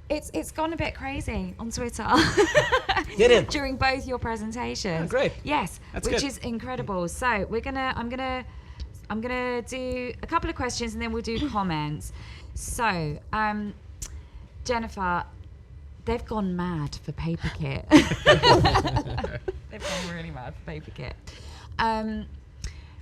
It's gone a bit crazy on Twitter. Did it? During both your presentations. Oh, great. Yes, That's which good. is incredible. So I'm gonna do a couple of questions and then we'll do comments. So, Jennifer, they've gone mad for PaperKit. They've gone really mad for PaperKit.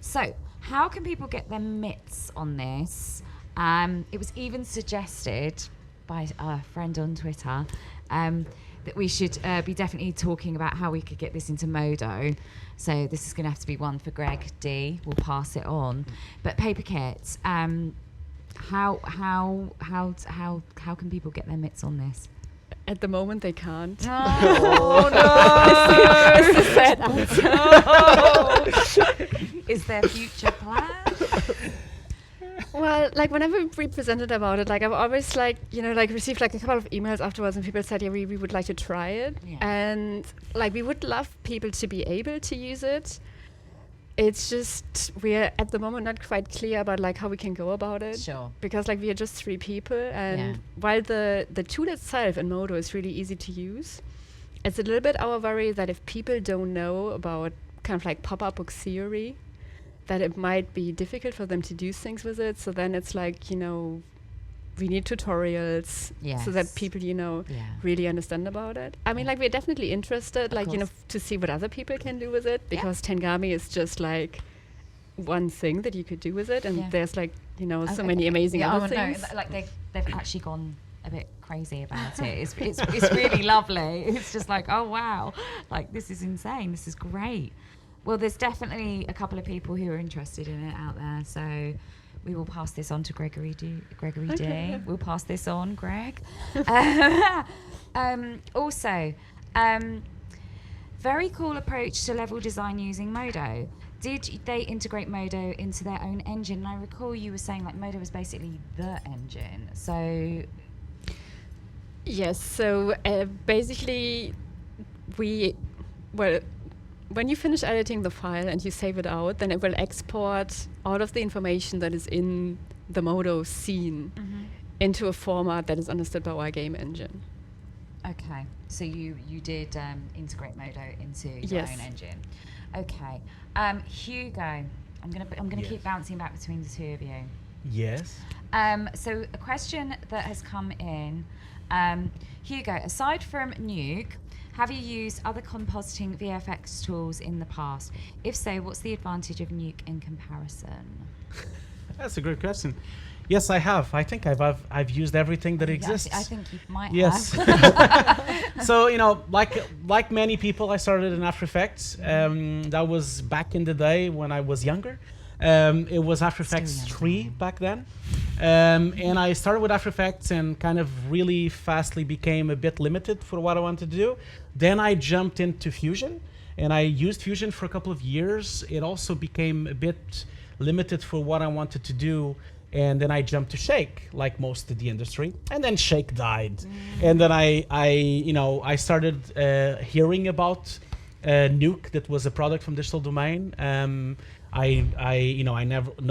So, how can people get their mitts on this? It was even suggested by a friend on Twitter that we should be definitely talking about how we could get this into Modo. So this is going to have to be one for Greg D. We'll pass it on. But PaperKit, how can people get their mitts on this? At the moment, they can't. Oh no! It's a sad answer. Is there future plan? Well, like whenever we presented about it, like I've always received like a couple of emails afterwards, and people said, yeah, we would like to try it, and like we would love people to be able to use it. It's just we're at the moment not quite clear about like how we can go about it. Sure. Because like we are just 3 people, and while the tool itself in Modo is really easy to use, it's a little bit our worry that if people don't know about kind of like pop-up book theory, that it might be difficult for them to do things with it. So then it's like, we need tutorials so that people, really understand about it. I mean, like, we're definitely interested, to see what other people can do with it, because Tengami is just like one thing that you could do with it. And there's like, so many amazing other things. No, like they've actually gone a bit crazy about it. It's really lovely. It's just like, oh, wow. Like, this is insane. This is great. Well, there's definitely a couple of people who are interested in it out there, so we will pass this on to Gregory D. We'll pass this on, Greg. Also, very cool approach to level design using Modo. Did they integrate Modo into their own engine? And I recall you were saying like Modo was basically the engine. So yes. So basically, when you finish editing the file and you save it out, then it will export all of the information that is in the Modo scene into a format that is understood by our game engine. Okay, so you did integrate Modo into your own engine. Okay, Hugo, I'm gonna keep bouncing back between the two of you. Yes. So a question that has come in, Hugo, aside from Nuke, have you used other compositing VFX tools in the past? If so, what's the advantage of Nuke in comparison? That's a great question. Yes, I have. I think I've used everything that exists. I think you might have. So, like many people, I started in After Effects. That was back in the day when I was younger. It was After Effects 3 back then. And I started with After Effects and kind of really fastly became a bit limited for what I wanted to do. Then I jumped into Fusion, and I used Fusion for a couple of years. It also became a bit limited for what I wanted to do. And then I jumped to Shake, like most of the industry. And then Shake died. And then I started hearing about Nuke, that was a product from Digital Domain. No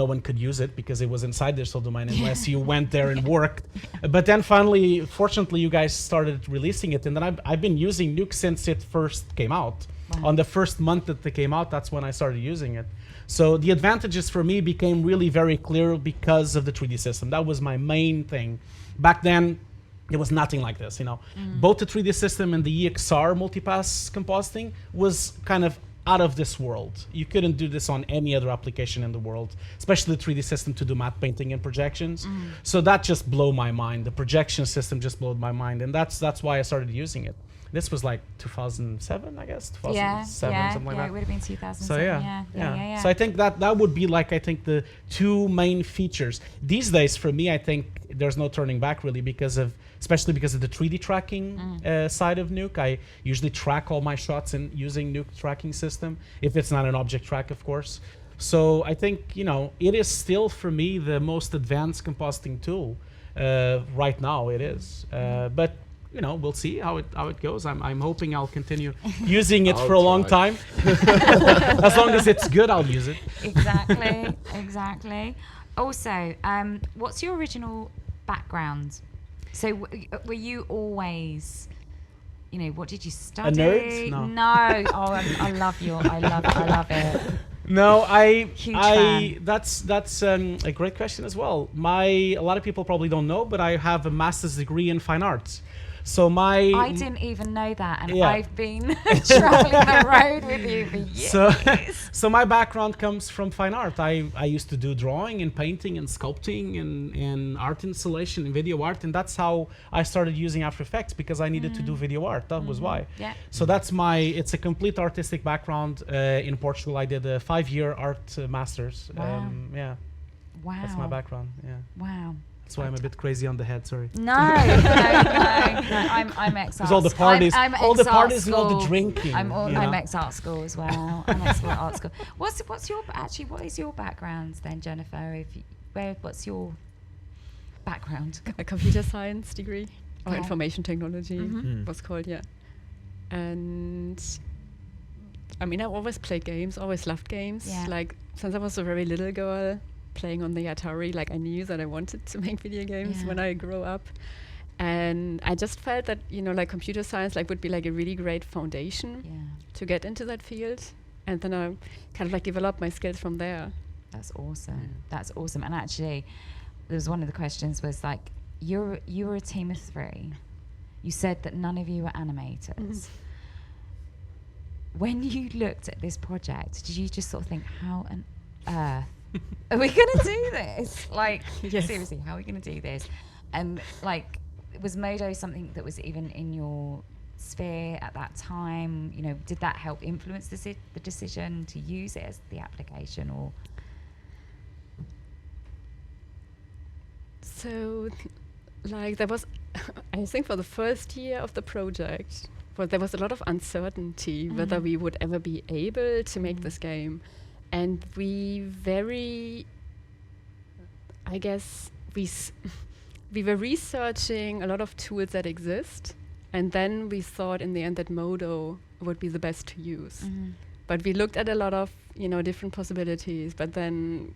one could use it because it was inside Digital Domain unless you went there and worked. But then finally, fortunately, you guys started releasing it, and then I've been using Nuke since it first came out. Wow. On the first month that it came out, that's when I started using it. So the advantages for me became really very clear because of the 3D system. That was my main thing. Back then, it was nothing like this. Both the 3D system and the EXR multipass compositing was kind of out of this world. You couldn't do this on any other application in the world, especially the 3D system to do matte painting and projections. So that just blew my mind. The projection system just blew my mind, and that's why I started using it. This was like 2007, I guess. 2007, something like that. Yeah, it would have been 2007. So yeah. So I think that would be like, I think, the two main features. These days, for me, I think there's no turning back really especially because of the 3D tracking side of Nuke. I usually track all my shots in using Nuke tracking system, if it's not an object track, of course. So I think, it is still, for me, the most advanced compositing tool right now. It is. But we'll see how it goes. I'm hoping I'll continue using it for a long time. As long as it's good, I'll use it. Exactly. Also, what's your original background? So were you always, you know, what did you study? A nerd? No. Oh, I love it. No, Huge fan. That's a great question as well. A lot of people probably don't know, but I have a master's degree in fine arts. So I didn't even know that, and Yeah. I've been traveling the road with you for years. So my background comes from fine art. I used to do drawing and painting and sculpting and art installation and video art, and that's how I started using After Effects, because I needed to do video art. That was why. Yeah. So it's a complete artistic background. In Portugal, I did a 5-year art master's. Wow. Yeah, Wow. that's my background. Yeah, Wow. that's why I'm a bit crazy on the head. Sorry. No, I'm ex-art. Because all the parties, I'm all the ex-art parties and all the school. drinking. I'm you know? ex-art school as well. I'm ex-art school. What is your background then, Jennifer? What's your background? A computer science degree or Okay. information technology Mhm. was called, yeah. And I mean, I always played games, always loved games. Yeah. Like since I was a very little girl, playing on the Atari, like I knew that I wanted to make video games Yeah. when I grow up. And I just felt that, you know, like computer science would be like a really great foundation Yeah, to get into that field. And then I kind of like developed my skills from there. that's awesome. That's awesome. And actually, there was one of the questions was like, you were a team of 3. You said that none of you were animators. When you looked at this project, did you just sort of think, how on earth are we going to do this? Like, Yes. seriously, how are we going to do this? And like, was Modo something that was even in your sphere at that time? You know, did that help influence the decision to use it as the application, or? So, like, there was, I think for the first year of the project, well, there was a lot of uncertainty whether we would ever be able to make this game. And we I guess, we were researching a lot of tools that exist. And then we thought in the end that Modo would be the best to use. But we looked at a lot of, you know, different possibilities, but then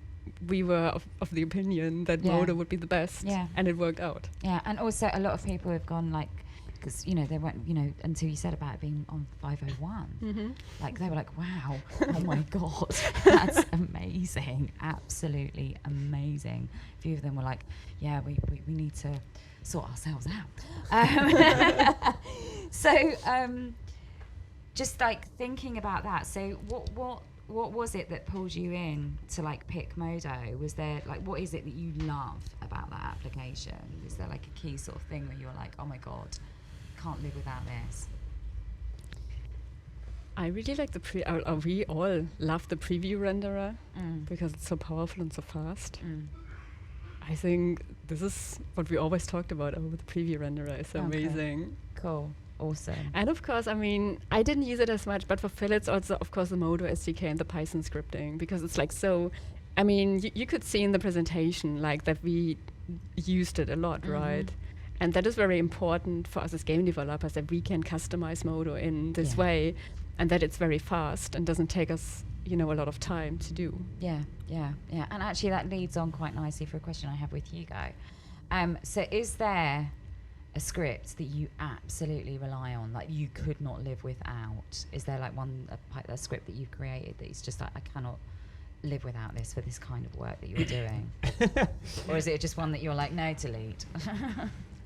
we were of the opinion that Yeah. Modo would be the best, Yeah. and it worked out. Yeah, and also a lot of people have gone like, because you know they weren't, you know, until you said about it being on 501, like they were like, wow, oh my god, that's amazing, absolutely amazing. A few of them were like, yeah, we need to sort ourselves out. Just like thinking about that. So what was it that pulled you in to like pick Modo? Was there like, what is it that you love about that application? Is there like a key sort of thing where you're like, oh my god, can't live without this? I really like we all love the preview renderer because it's so powerful and so fast. I think this is what we always talked about. Oh, the preview renderer is amazing. Cool. Awesome. And of course, I mean, I didn't use it as much, but for Phil, it's also, of course, the Modo SDK and the Python scripting, because it's like so, I mean, you could see in the presentation, like, that we used it a lot, right? And that is very important for us as game developers, that we can customize Modo in this way, and that it's very fast and doesn't take us, you know, a lot of time to do. Yeah. And actually that leads on quite nicely for a question I have with Hugo. So is there a script that you absolutely rely on, like you could not live without? Is there like a script that you've created that is just like, I cannot live without this for this kind of work that you're doing? Or is it just one that you're like, no, delete?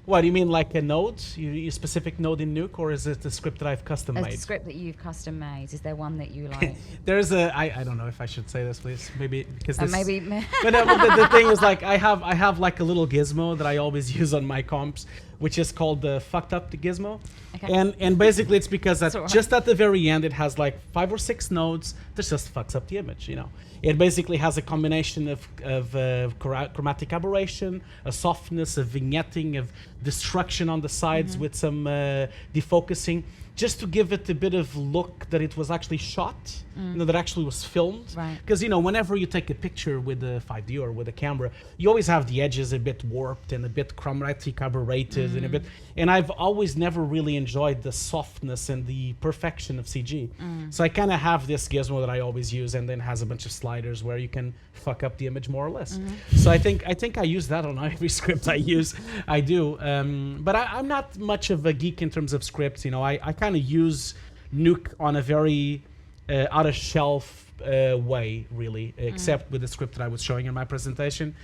What do you mean, like a node? You specific node in Nuke, or is it a script that I've custom made? A script that you've custom made. Is there one that you like? There's I don't know if I should say this, please. Maybe because this. Maybe. But the thing is, like, I have like a little gizmo that I always use on my comps, which is called the fucked up gizmo. Okay. And basically it's because that That's just at the very end it has like 5 or 6 nodes that just fucks up the image, you know. It basically has a combination of chromatic aberration, a softness, a vignetting, of destruction on the sides with some defocusing, just to give it a bit of look that it was actually shot, that actually was filmed. Right. Because whenever you take a picture with a 5D or with a camera, you always have the edges a bit warped and a bit chromatically carbureted and a bit. And I've always never really enjoyed the softness and the perfection of CG. So I kind of have this gizmo that I always use, and then has a bunch of sliders where you can fuck up the image more or less. So I think I use that on every script I use. I do, but I'm not much of a geek in terms of scripts. I kind of use Nuke on a very out-of-shelf way, really, except with the script that I was showing in my presentation.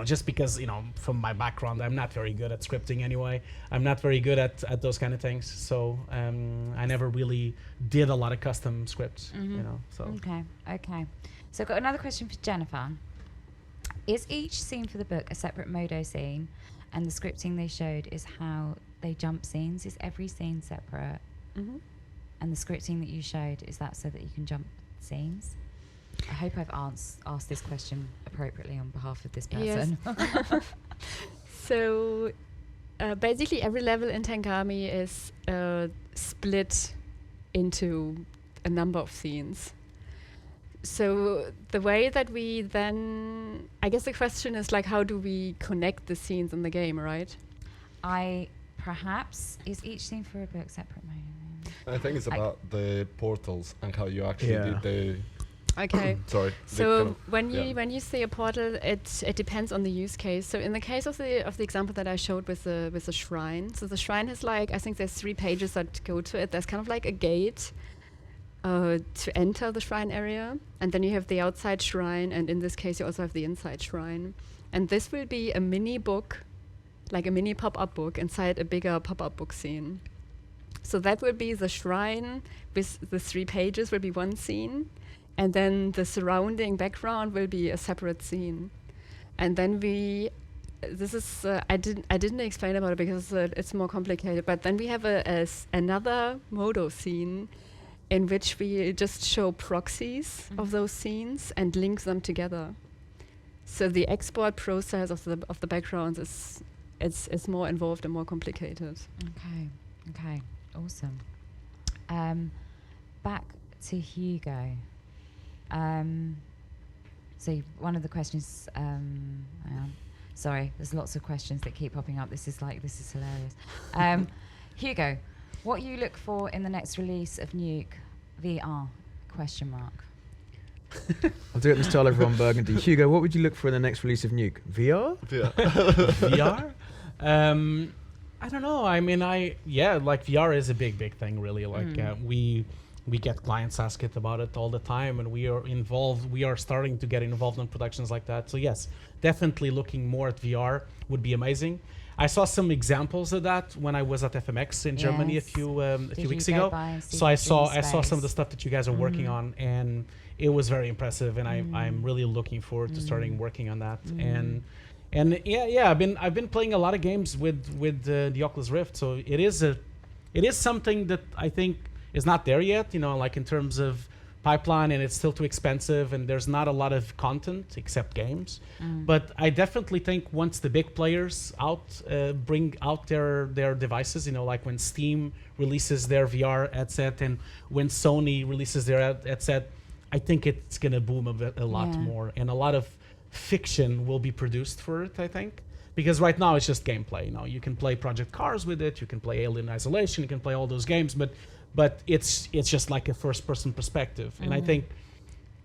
Just because, from my background, I'm not very good at scripting anyway. I'm not very good at those kind of things. So I never really did a lot of custom scripts, so. Okay. So I've got another question for Jennifer. Is each scene for the book a separate Modo scene, and the scripting they showed is how they jump scenes? Is every scene separate? And the scripting that you showed, is that so that you can jump scenes? I hope I've asked this question appropriately on behalf of this person. Yes. So basically every level in Tengami is split into a number of scenes. So the way that we then, I guess the question is like, how do we connect the scenes in the game, right? Is each scene for a book separate Modo? I think it's about the portals and how you actually did the. Okay. Sorry. So when you say a portal, it depends on the use case. So in the case of the example that I showed with the shrine, so the shrine has I think there's 3 pages that go to it. There's kind of like a gate to enter the shrine area, and then you have the outside shrine, and in this case you also have the inside shrine. And this will be a mini book, like a mini pop-up book inside a bigger pop-up book scene. So that will be the shrine with the 3 pages will be one scene. And then the surrounding background will be a separate scene. And then I didn't explain about it because it's more complicated, but then we have another Modo scene in which we just show proxies of those scenes and link them together. So the export process of the backgrounds is more involved and more complicated. Okay, awesome. Back to Hugo. So one of the questions, sorry, there's lots of questions that keep popping up. This is hilarious. Hugo, what you look for in the next release of Nuke VR? ? I'll do it in the style of Ron Burgundy. Hugo, what would you look for in the next release of Nuke? VR? VR? I don't know. I mean, like VR is a big thing, really. Like we get clients ask it about it all the time, and we are starting to get involved in productions like that. So yes, definitely looking more at VR would be amazing. I saw some examples of that when I was at FMX in Germany a few weeks ago. So I saw some of the stuff that you guys are working on, and it was very impressive, and I'm really looking forward to starting working on that. And I've been playing a lot of games with the Oculus Rift, so it is something that I think is not there yet, like in terms of pipeline, and it's still too expensive, and there's not a lot of content except games. But I definitely think once the big players bring out their devices, like when Steam releases their VR headset and when Sony releases their headset, I think it's gonna boom a lot more, and a lot of fiction will be produced for it, I think. Because right now it's just gameplay. You can play Project Cars with it, you can play Alien Isolation, you can play all those games, but it's just like a first-person perspective. And I think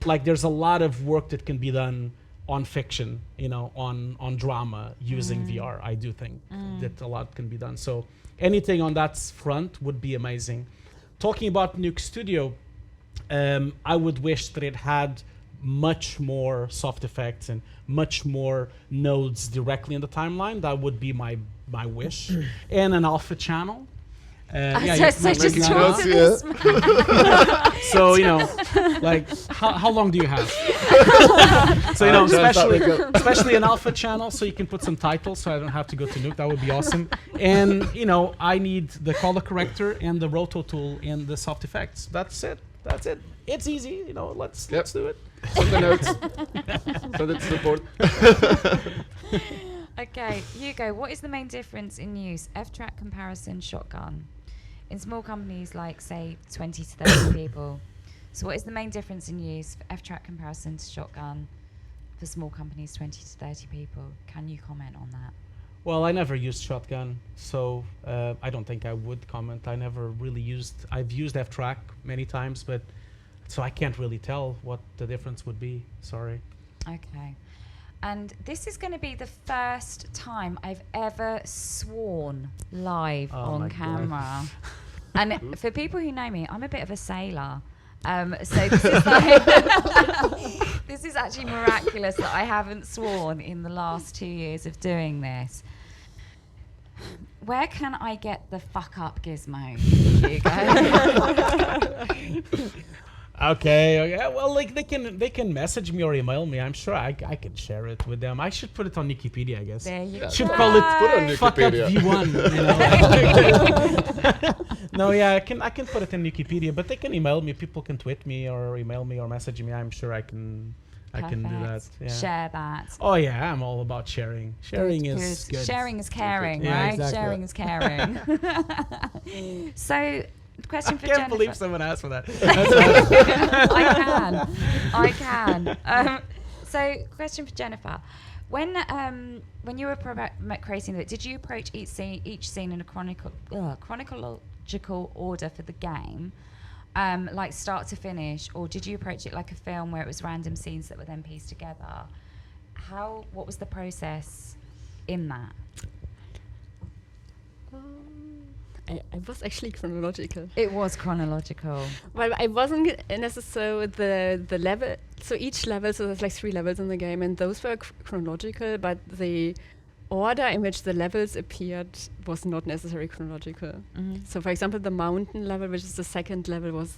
like there's a lot of work that can be done on fiction, on drama using VR. I do think that a lot can be done. So anything on that front would be amazing. Talking about Nuke Studio, I would wish that it had much more soft effects and much more nodes directly in the timeline. That would be my wish. And an alpha channel. So like how long do you have? So especially an alpha channel, so you can put some titles, so I don't have to go to Nuke. That would be awesome. And I need the color corrector and the roto tool and the soft effects. That's it. It's easy. Let's do it. On the notes. So that's support. Okay, Hugo, what is the main difference in use? F-track comparison, shotgun. in small companies like, say, 20 to 30 people. So what is the main difference in use for F-Track comparison to shotgun for small companies, 20 to 30 people? Can you comment on that? Well, I never used shotgun, so I don't think I would comment. I've used F-Track many times, but so I can't really tell what the difference would be. Sorry. Okay. And this is going to be the first time I've ever sworn live Oh my on God. camera. And for people who know me, I'm a bit of a sailor. So this is like this is actually miraculous that I haven't sworn in the last 2 years of doing this. Where can I get the fuck up gizmo, Hugo? Okay. Well, like they can message me or email me. I'm sure I can share it with them. I should put it on Wikipedia, I guess. There you go. Should call it Put it on fuck up Wikipedia. V1. You know? No, yeah, I can put it in Wikipedia, but they can email me. People can tweet me or email me or message me. I'm sure I can do that. Perfect. Yeah. Share that. Oh yeah, I'm all about sharing. Sharing is good. Sharing is caring, Yeah, right? exactly. Sharing is caring. So, question for I can't Jennifer. believe someone asked for that. I can. So, question for Jennifer. When you were creating it, did you approach each scene in a chronological order for the game, like start to finish, or did you approach it like a film where it was random scenes that were then pieced together? What was the process in that? I was actually chronological. It was chronological. Well, I wasn't necessarily the level. So each level, so there's like 3 levels in the game, and those were chronological, but the order in which the levels appeared was not necessarily chronological. Mhm. So, for example, the mountain level, which is the second level, was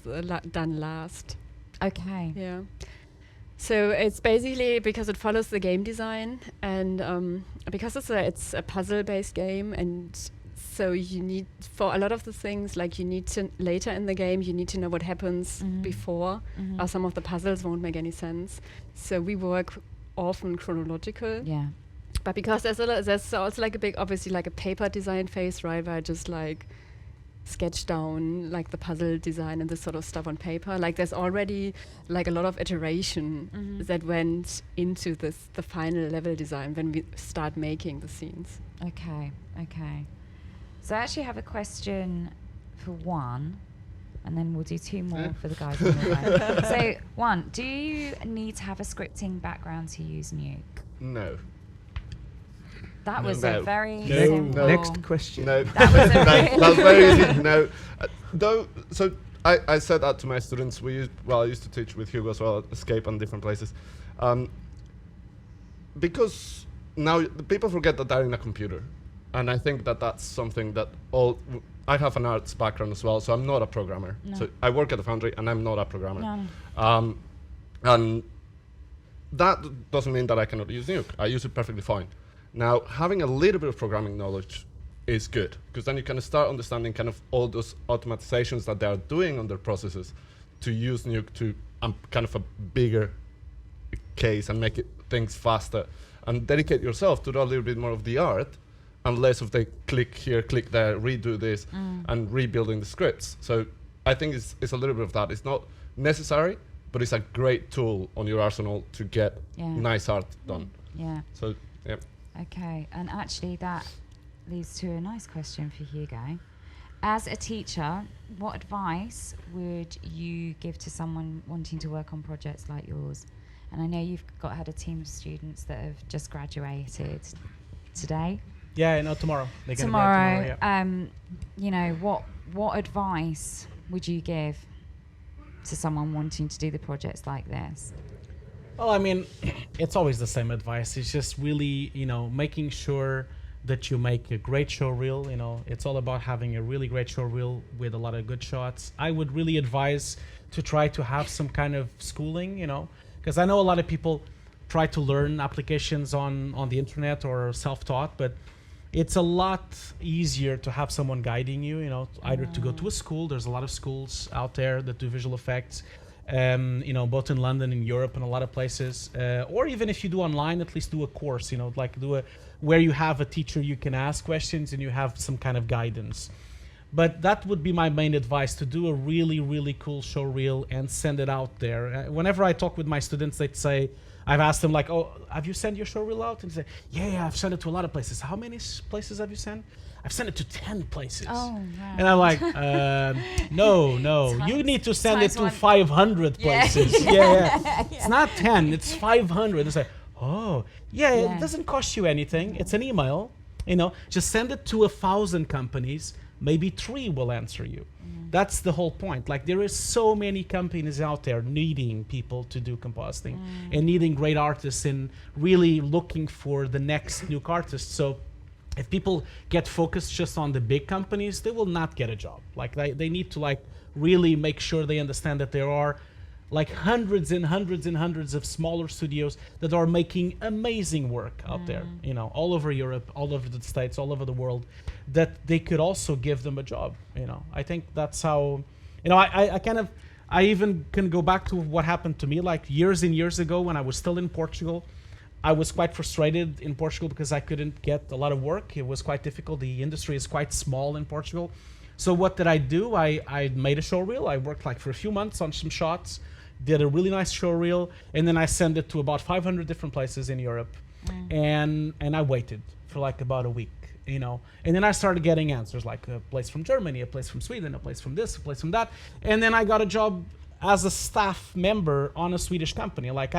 done last. Okay. Yeah. So it's basically because it follows the game design, and because it's a puzzle-based game, and so you need, for a lot of the things, like you need to, later in the game, you need to know what happens Mhm. before, Mhm. or some of the puzzles won't make any sense. So we work often chronological. Yeah. But because there's also like a big, obviously like a paper design phase, right, where I just like sketch down like the puzzle design and this sort of stuff on paper. Like there's already like a lot of iteration Mhm. that went into the final level design when we start making the scenes. Okay. So I actually have a question for one, and then we'll do 2 more for the guys on the right. So, one, do you need to have a scripting background to use Nuke? No. That was No. a very No. simple. Next question. No. That was a That's very easy. No. Though, so I said that to my students. I used to teach with Hugo as well, Escape and different places. Because now the people forget that they're in a computer. And I think that that's something that I have an arts background as well, so I'm not a programmer. No. So I work at the Foundry, and I'm not a programmer. No. And that doesn't mean that I cannot use Nuke. I use it perfectly fine. Now, having a little bit of programming knowledge is good, because then you can start understanding kind of all those automatizations that they are doing on their processes to use Nuke to kind of a bigger case and make things faster, and dedicate yourself to do a little bit more of the art and less of the click here, click there, redo this, and rebuilding the scripts. So I think it's a little bit of that. It's not necessary, but it's a great tool on your arsenal to get nice art done. Yeah. So, yeah. Okay, and actually that leads to a nice question for Hugo. As a teacher, what advice would you give to someone wanting to work on projects like yours? And I know you've had a team of students that have just graduated today. Yeah, no, tomorrow. They're gonna Tomorrow, grad tomorrow, yeah. you know, what advice would you give to someone wanting to do the projects like this? Well, I mean, it's always the same advice. It's just really, making sure that you make a great show reel. It's all about having a really great show reel with a lot of good shots. I would really advise to try to have some kind of schooling, because I know a lot of people try to learn applications on the internet or self-taught, but it's a lot easier to have someone guiding you, either to go to a school. There's a lot of schools out there that do visual effects, both in London, in Europe, and a lot of places. Or even if you do online, at least do a course, where you have a teacher you can ask questions and you have some kind of guidance. But that would be my main advice, to do a really, really cool show reel and send it out there. Whenever I talk with my students, they'd say, I've asked them like, oh, have you sent your show reel out? And they say, yeah, I've sent it to a lot of places. How many places have you sent? I've sent it to 10 places. Oh, right. And I'm like, no, you need to send it to 500 places. Yeah. It's not 10, it's 500. It's like, oh, it doesn't cost you anything. It's an email, just send it to 1,000 companies. Maybe 3 will answer you. That's the whole point. Like, there is so many companies out there needing people to do compositing and needing great artists and really looking for the next new artist. So if people get focused just on the big companies, they will not get a job. Like, they need to like really make sure they understand that there are like hundreds and hundreds and hundreds of smaller studios that are making amazing work out there, all over Europe, all over the States, all over the world, that they could also give them a job. I think that's how, I even can go back to what happened to me like years and years ago when I was still in Portugal. I was quite frustrated in Portugal because I couldn't get a lot of work. It was quite difficult. The industry is quite small in Portugal. So what did I do? I made a show reel. I worked like for a few months on some shots, did a really nice show reel, and then I sent it to about 500 different places in Europe. And I waited for like about a week, and then I started getting answers, like a place from Germany, a place from Sweden, a place from this, a place from that. And then I got a job as a staff member on a Swedish company. Like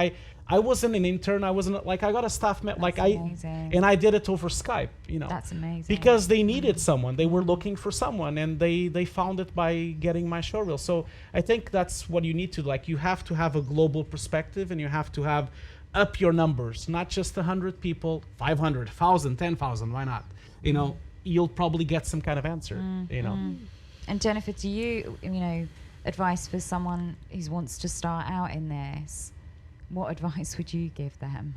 I wasn't an intern. I wasn't like, I got a staff member. Like amazing. And I did it over Skype, That's amazing. because they needed someone. They were looking for someone, and they found it by getting my show reel. So I think that's what you need to, like, you have to have a global perspective, and you have to have up your numbers, not just 100 people, 500, 1,000, 10,000, why not? You'll probably get some kind of answer, And Jennifer, do you, advice for someone who wants to start out in this? What advice would you give them?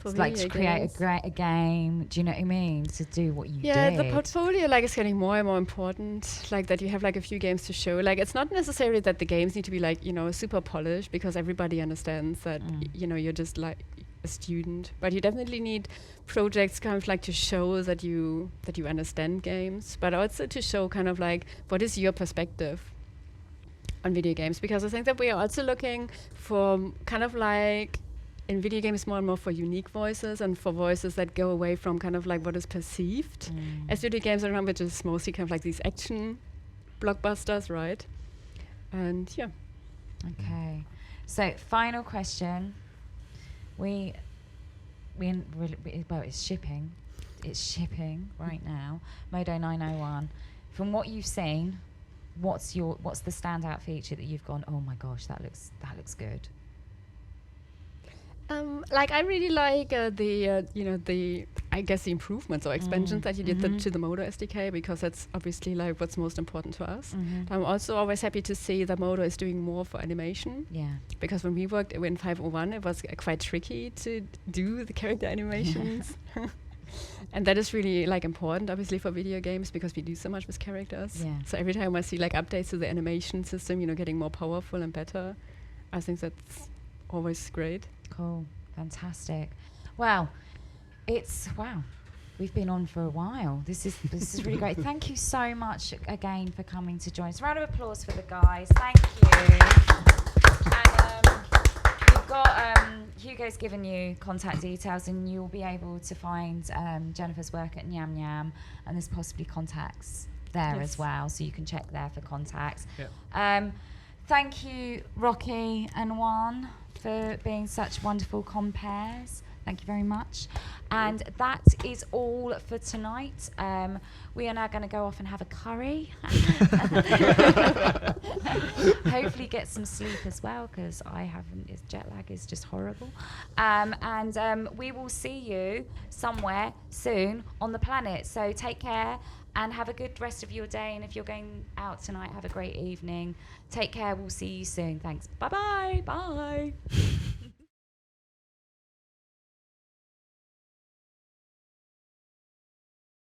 Like to create a game, do you know what I mean? To do what you did. The portfolio is getting more and more important. Like that you have like a few games to show. Like it's not necessarily that the games need to be like, super polished, because everybody understands that, you're just like a student. But you definitely need projects kind of like to show that you understand games, but also to show kind of like what is your perspective on video games, because I think that we are also looking for kind of like in video games more and more for unique voices and for voices that go away from kind of like what is perceived as video games around, which is mostly kind of like these action blockbusters, right? And yeah. Okay. So final question. Well, it's shipping. It's shipping right now. Modo 901. From what you've seen, what's the standout feature that you've gone, oh my gosh, that looks good? Like I really like the I guess the improvements or expansions that you did to the Modo SDK, because that's obviously like what's most important to us. I'm also always happy to see that Modo is doing more for animation. Yeah. Because when we worked in 501, it was quite tricky to do the character animations. And that is really like important, obviously, for video games, because we do so much with characters. Yeah. So every time I see like updates to the animation system, getting more powerful and better, I think that's always great. Cool. Fantastic. Well, we've been on for a while. This is really great. Thank you so much again for coming to join us. Round of applause for the guys. Thank you. And we've got Hugo's given you contact details, and you'll be able to find Jennifer's work at Nyam Nyam, and there's possibly contacts there as well, so you can check there for contacts. Yep. Thank you, Rocky and Juan, for being such wonderful compares. Thank you very much. And that is all for tonight. We are now going to go off and have a curry. Hopefully get some sleep as well, because jet lag is just horrible. And we will see you somewhere soon on the planet. So take care and have a good rest of your day. And if you're going out tonight, have a great evening. Take care. We'll see you soon. Thanks. Bye-bye. Bye.